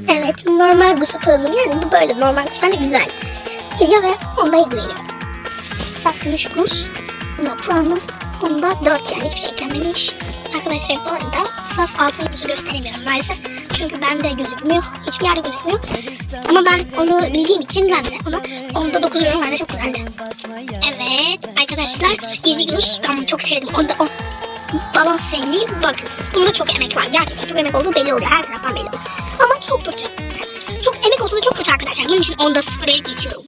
Evet, normal bu puanım, yani bu böyle normal yani güzel geliyor ve onda 7 veriyorum. Saf gümüş kuş. Bunda puanım onda 4, yani hiçbir şey eklenmemiş. Arkadaşlar bu arada saf altın kuzu gösteremiyorum maalesef. Çünkü bende gözükmüyor. Hiçbir yerde gözükmüyor. Ama ben onu bildiğim için ben de ona onda 9 veriyorum. Bence çok güzeldi. Evet arkadaşlar, izci kuş. Ben bunu çok sevdim. Onda o balans sevdiğim, bakın. Bunda çok emek var. Gerçekten çok emek olduğu belli oluyor. Her taraftan belli oluyor. Ama çok kötü. Çok emek olsa da çok kötü arkadaşlar. Bunun için onda 0 verip geçiyorum.